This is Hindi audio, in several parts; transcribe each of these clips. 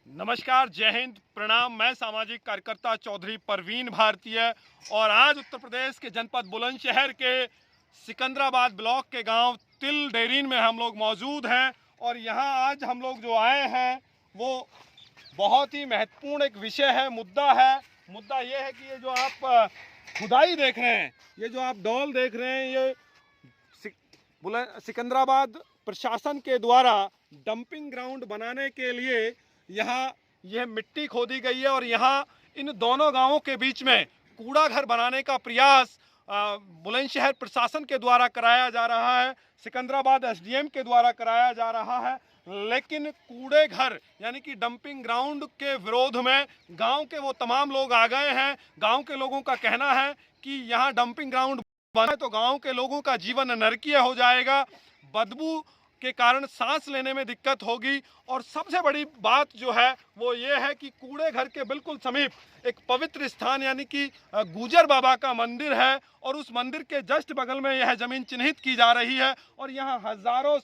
नमस्कार, जय हिंद, प्रणाम। मैं सामाजिक कार्यकर्ता चौधरी परवीन भारतीय और आज उत्तर प्रदेश के जनपद बुलंदशहर के सिकंदराबाद ब्लॉक के गांव तिल डेरीन में हम लोग मौजूद हैं। और यहां आज हम लोग जो आए हैं वो बहुत ही महत्वपूर्ण एक विषय है, मुद्दा है। मुद्दा ये है कि ये जो आप खुदाई देख रहे हैं, ये जो आप डॉल देख रहे हैं, ये सिकंदराबाद प्रशासन के द्वारा डंपिंग ग्राउंड बनाने के लिए यहाँ यह मिट्टी खोदी गई है और यहाँ इन दोनों गांवों के बीच में कूड़ा घर बनाने का प्रयास बुलंदशहर प्रशासन के द्वारा कराया जा रहा है, सिकंदराबाद एसडीएम के द्वारा कराया जा रहा है। लेकिन कूड़े घर यानी कि डंपिंग ग्राउंड के विरोध में गांव के वो तमाम लोग आ गए हैं। गांव के लोगों का कहना है कि यहाँ डंपिंग ग्राउंड बने तो गांव के लोगों का जीवन नरकीय हो जाएगा, बदबू के कारण सांस लेने में दिक्कत होगी। और सबसे बड़ी बात जो है वो ये है कि कूड़े घर के बिल्कुल समीप एक पवित्र स्थान यानी कि गुजर बाबा का मंदिर है और उस मंदिर के जस्ट बगल में यह जमीन चिन्हित की जा रही है और यहाँ हजारों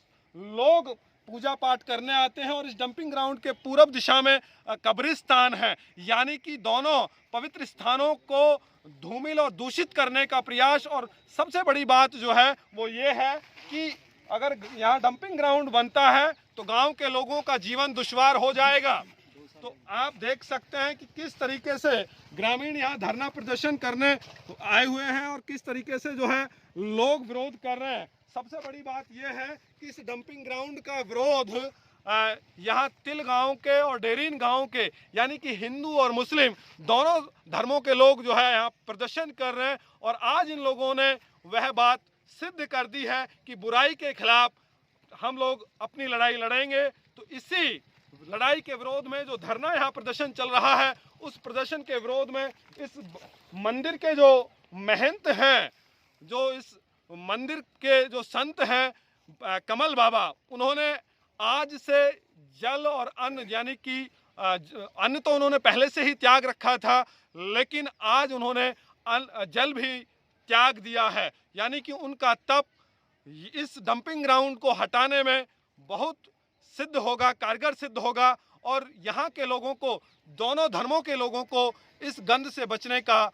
लोग पूजा पाठ करने आते हैं। और इस डंपिंग ग्राउंड के पूरब दिशा में कब्रिस्तान है, यानी कि दोनों पवित्र स्थानों को धूमिल और दूषित करने का प्रयास। और सबसे बड़ी बात जो है वो ये है कि अगर यहाँ डंपिंग ग्राउंड बनता है तो गांव के लोगों का जीवन दुश्वार हो जाएगा। तो आप देख सकते हैं कि किस तरीके से ग्रामीण यहाँ धरना प्रदर्शन करने आए हुए हैं और किस तरीके से जो है लोग विरोध कर रहे हैं। सबसे बड़ी बात यह है कि इस डंपिंग ग्राउंड का विरोध यहाँ तिल गांव के और डेरीन गांव के यानी कि हिंदू और मुस्लिम दोनों धर्मों के लोग जो है यहाँ प्रदर्शन कर रहे हैं। और आज इन लोगों ने वह बात सिद्ध कर दी है कि बुराई के खिलाफ हम लोग अपनी लड़ाई लड़ेंगे। तो इसी लड़ाई के विरोध में जो धरना यहाँ प्रदर्शन चल रहा है, उस प्रदर्शन के विरोध में इस मंदिर के जो महंत हैं, जो इस मंदिर के जो संत हैं कमल बाबा, उन्होंने आज से जल और अन्न यानी कि अन्न तो उन्होंने पहले से ही त्याग रखा था, लेकिन आज उन्होंने जल भी त्याग दिया है। यानी कि उनका तप इस डंपिंग ग्राउंड को हटाने में बहुत सिद्ध होगा, कारगर सिद्ध होगा। और यहाँ के लोगों को, दोनों धर्मों के लोगों को इस गंध से बचने का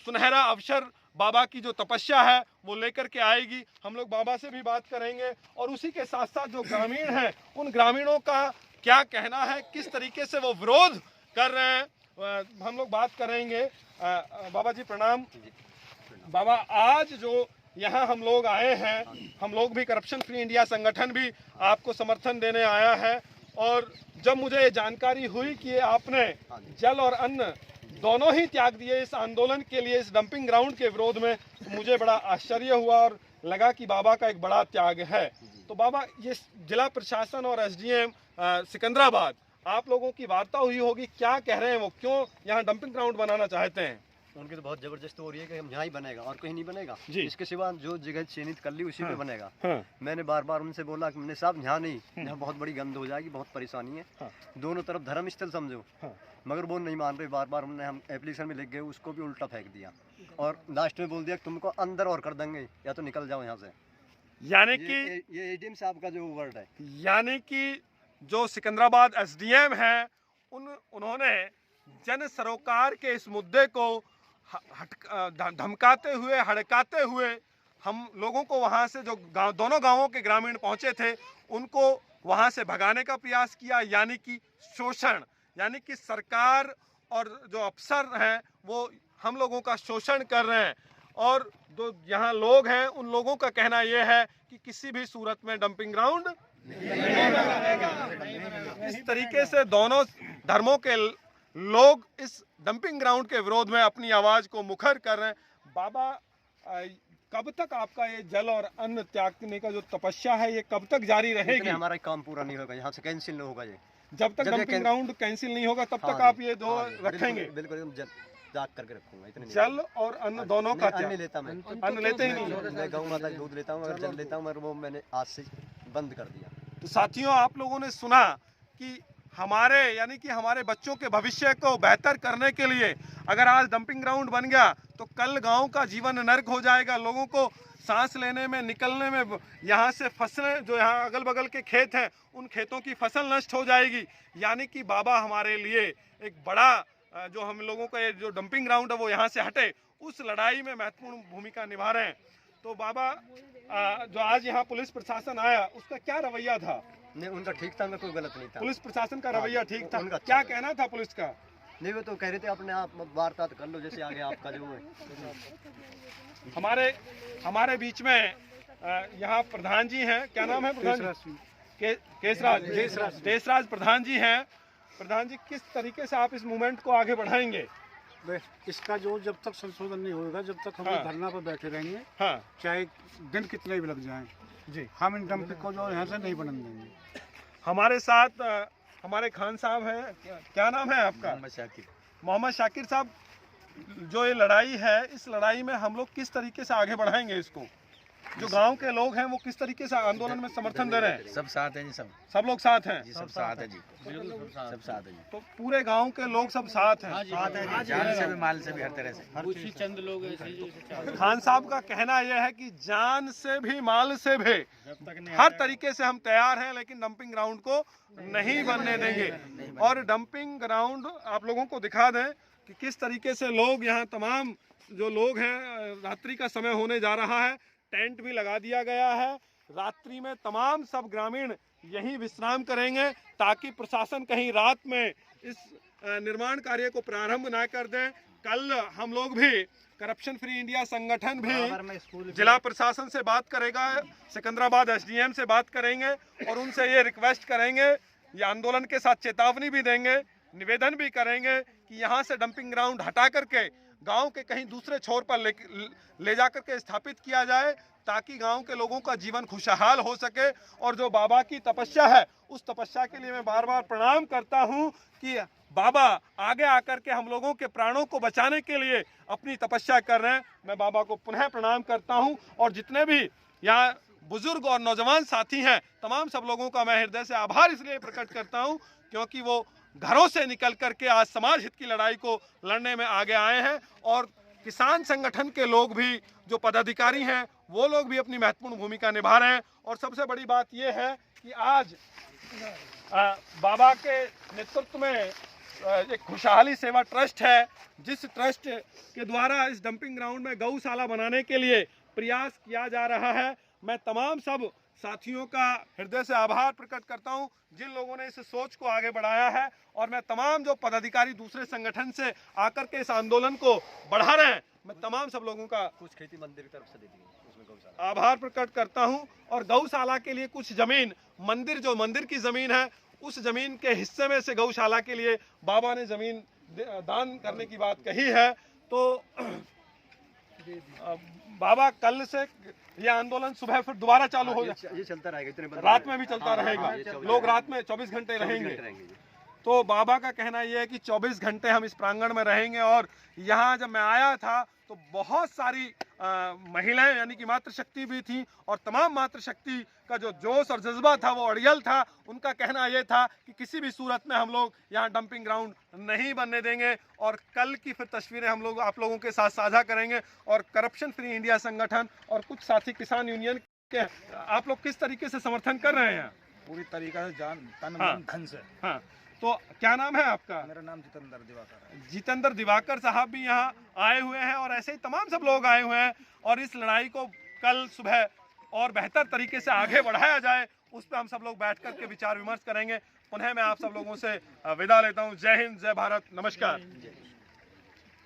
सुनहरा अवसर बाबा की जो तपस्या है वो लेकर के आएगी। हम लोग बाबा से भी बात करेंगे और उसी के साथ साथ जो ग्रामीण हैं उन ग्रामीणों का क्या कहना है, किस तरीके से वो विरोध कर रहे हैं, हम लोग बात करेंगे। बाबा जी प्रणाम। बाबा, आज जो यहाँ हम लोग आए हैं, हम लोग भी करप्शन फ्री इंडिया संगठन भी आपको समर्थन देने आया है। और जब मुझे ये जानकारी हुई कि आपने जल और अन्न दोनों ही त्याग दिए इस आंदोलन के लिए, इस डंपिंग ग्राउंड के विरोध में, तो मुझे बड़ा आश्चर्य हुआ और लगा कि बाबा का एक बड़ा त्याग है। तो बाबा, ये जिला प्रशासन और एसडीएम सिकंदराबाद, आप लोगों की वार्ता हुई होगी, क्या कह रहे हैं वो, क्यों यहाँ डंपिंग ग्राउंड बनाना चाहते हैं? उनकी तो बहुत जबरदस्त हो रही है कि हम यहाँ ही बनेगा और कहीं नहीं बनेगा जी। इसके सिवा जो जगह चिन्हित कर ली उसी पे बनेगा। हाँ। मैंने बार बार उनसे बोला कि मैंने साहब यहाँ नहीं, यहाँ बहुत बड़ी गंद हो जाएगी, बहुत परेशानी है। हाँ। दोनों तरफ धर्म स्थल समझो। हाँ। मगर वो नहीं मान रहे। बार बार हमने हम एप्लीकेशन में लिख गए, उसको भी उल्टा फेंक दिया और लास्ट में बोल दिया तुमको अंदर और कर देंगे या तो निकल जाओ यहाँ से। यानी कि ये एडीएम साहब का जो वर्ड है, यानी कि जो सिकंदराबाद एसडीएम है उन्होंने जन सरोकार के इस मुद्दे को धमकाते हुए, हड़काते हुए हम लोगों को वहां से, जो दोनों गांवों के ग्रामीण पहुंचे थे, उनको वहां से भगाने का प्रयास किया। यानी कि शोषण, यानी कि सरकार और जो अफसर हैं वो हम लोगों का शोषण कर रहे हैं। और जो यहाँ लोग हैं उन लोगों का कहना यह है कि किसी भी सूरत में डंपिंग ग्राउंड इस तरीके से दोनों धर्मों के लोग इस डंपिंग ग्राउंड के विरोध में अपनी आवाज को मुखर कर रहे हैं। बाबा, कब तक आपका ये जल और अन्न त्यागने का जो तपस्या है ये कब तक जारी रहेगी? हमारा काम पूरा नहीं होगा, यहाँ से कैंसिल नहीं होगा। ये जब तक डंपिंग ग्राउंड कैंसिल नहीं होगा तब तक आप ये दो रखेंगे? बिल्कुल जाग करके रखूंगा। इतने जल और अन्न दोनों का अन्न लेता, मैं अन्न लेते ही नहीं। मैं गौ माता का दूध लेता हूँ, अगर जल लेता हूँ, मगर वो मैंने आज से बंद कर दिया। तो साथियों, आप लोगों ने सुना कि हमारे यानी कि हमारे बच्चों के भविष्य को बेहतर करने के लिए अगर आज डंपिंग ग्राउंड बन गया तो कल गांव का जीवन नर्क हो जाएगा। लोगों को सांस लेने में, निकलने में, यहाँ से फसलें जो यहाँ अगल बगल के खेत हैं उन खेतों की फसल नष्ट हो जाएगी। यानी कि बाबा हमारे लिए एक बड़ा जो हम लोगों का ये जो डंपिंग ग्राउंड है वो यहाँ से हटे, उस लड़ाई में महत्वपूर्ण भूमिका निभा रहे हैं। तो बाबा जो आज यहाँ पुलिस प्रशासन आया उसका क्या रवैया था? नहीं, उनका ठीक था, उनका कोई गलत नहीं था। पुलिस प्रशासन का रवैया ठीक था? उनका क्या कहना था पुलिस का? नहीं, वो तो कह रहे थे अपने आप वार्तालाप कर लो, जैसे आगे आपका जो है। हमारे बीच में यहाँ प्रधान जी हैं, क्या नाम है प्रधान जी? केसराज प्रधान जी हैं। प्रधान जी, किस तरीके से आप इस मूवमेंट को आगे बढ़ाएंगे? इसका जो जब तक संशोधन नहीं होगा, जब तक हम धरना पर बैठे रहेंगे, हाँ, चाहे दिन कितने भी लग जाएं जी, हम इन डंपिंग को जो यहाँ से नहीं बनने देंगे। हमारे साथ हमारे खान साहब हैं, क्या नाम है आपका? मोहम्मद शाकिर साहब। जो ये लड़ाई है, इस लड़ाई में हम लोग किस तरीके से आगे बढ़ाएंगे इसको? जो गांव के लोग हैं वो किस तरीके से आंदोलन में समर्थन दे रहे हैं? सब साथ हैं जी, सब लोग साथ हैं जी, सब साथ है जी, सब साथ है जी। तो पूरे गांव के लोग सब साथ हैं? जान से भी, माल से भी, हर तरह से। चंद लोग ऐसे खान साहब का कहना यह है कि जान से भी, माल से भी, हर तरीके से हम तैयार हैं, लेकिन डंपिंग ग्राउंड को नहीं बनने देंगे। और डंपिंग ग्राउंड आप लोगों को दिखा दें कि किस तरीके से लोग यहाँ, तमाम जो लोग हैं, रात्रि का समय होने जा रहा है, टेंट भी लगा दिया गया है। रात्रि में तमाम सब ग्रामीण यहीं विश्राम करेंगे ताकि प्रशासन कहीं रात में इस निर्माण कार्य को प्रारंभ ना कर दें। कल हम लोग भी, करप्शन फ्री इंडिया संगठन भी जिला प्रशासन से बात करेगा, सिकंदराबाद एसडीएम से बात करेंगे और उनसे ये रिक्वेस्ट करेंगे, ये आंदोलन के साथ चेतावनी भी देंगे, निवेदन भी करेंगे कि यहाँ से डंपिंग ग्राउंड हटा करके गांव के कहीं दूसरे छोर पर ले जाकर के स्थापित किया जाए ताकि गांव के लोगों का जीवन खुशहाल हो सके। और जो बाबा की तपस्या है, उस तपस्या के लिए मैं बार बार प्रणाम करता हूं कि बाबा आगे आकर के हम लोगों के प्राणों को बचाने के लिए अपनी तपस्या कर रहे हैं। मैं बाबा को पुनः प्रणाम करता हूं और जितने भी यहाँ बुजुर्ग और नौजवान साथी हैं, तमाम सब लोगों का मैं हृदय से आभार इसलिए प्रकट करता हूं क्योंकि वो घरों से निकल करके आज समाज हित की लड़ाई को लड़ने में आगे आए हैं। और किसान संगठन के लोग भी, जो पदाधिकारी हैं, वो लोग भी अपनी महत्वपूर्ण भूमिका निभा रहे हैं। और सबसे बड़ी बात यह है कि आज बाबा के नेतृत्व में एक खुशहाली सेवा ट्रस्ट है, जिस ट्रस्ट के द्वारा इस डंपिंग ग्राउंड में गौशाला बनाने के लिए प्रयास किया जा रहा है। मैं तमाम सब साथियों का हृदय से आभार प्रकट करता हूं जिन लोगों ने इस सोच को आगे बढ़ाया है। और मैं तमाम जो पदाधिकारी दूसरे संगठन से आकर के इस आंदोलन को बढ़ा रहे हैं, मैं तमाम सब लोगों का कुछ खेती मंदिर की तरफ से दे दी, उसमें गौशाला, आभार प्रकट करता हूं। और गौशाला के लिए कुछ जमीन, मंदिर की जमीन है, उस जमीन के हिस्से में से गौशाला के लिए बाबा ने जमीन दान करने की बात कही है। तो बाबा कल से यह आंदोलन सुबह फिर दोबारा चालू हो जाए, ये चलता रहेगा, इतने रात में भी चलता रहेगा, लोग रात में 24 घंटे रहेंगे। तो बाबा का कहना यह है कि 24 घंटे हम इस प्रांगण में रहेंगे। और यहाँ जब मैं आया था तो बहुत सारी महिलाएं यानी कि मातृशक्ति भी थी और तमाम मातृशक्ति का जो जोश और जज्बा था वो अड़ियल था। उनका कहना यह था कि किसी भी सूरत में हम लोग यहाँ डंपिंग ग्राउंड नहीं बनने देंगे। और कल की फिर तस्वीरें हम लोग आप लोगों के साथ साझा करेंगे। और करप्शन फ्री इंडिया संगठन और कुछ साथी किसान यूनियन के आप लोग किस तरीके से समर्थन कर रहे हैं? पूरी तरीका से जान तन मन धन से। हाँ, तो क्या नाम है आपका? मेरा नाम जितेंद्र दिवाकर है। जितेंद्र दिवाकर साहब भी यहाँ आए हुए हैं और ऐसे ही तमाम सब लोग आए हुए हैं। और इस लड़ाई को कल सुबह और बेहतर तरीके से आगे बढ़ाया जाए, उस पर हम सब लोग बैठ कर के विचार विमर्श करेंगे। पुनः मैं आप सब लोगों से विदा लेता हूँ। जय हिंद, जय भारत, नमस्कार।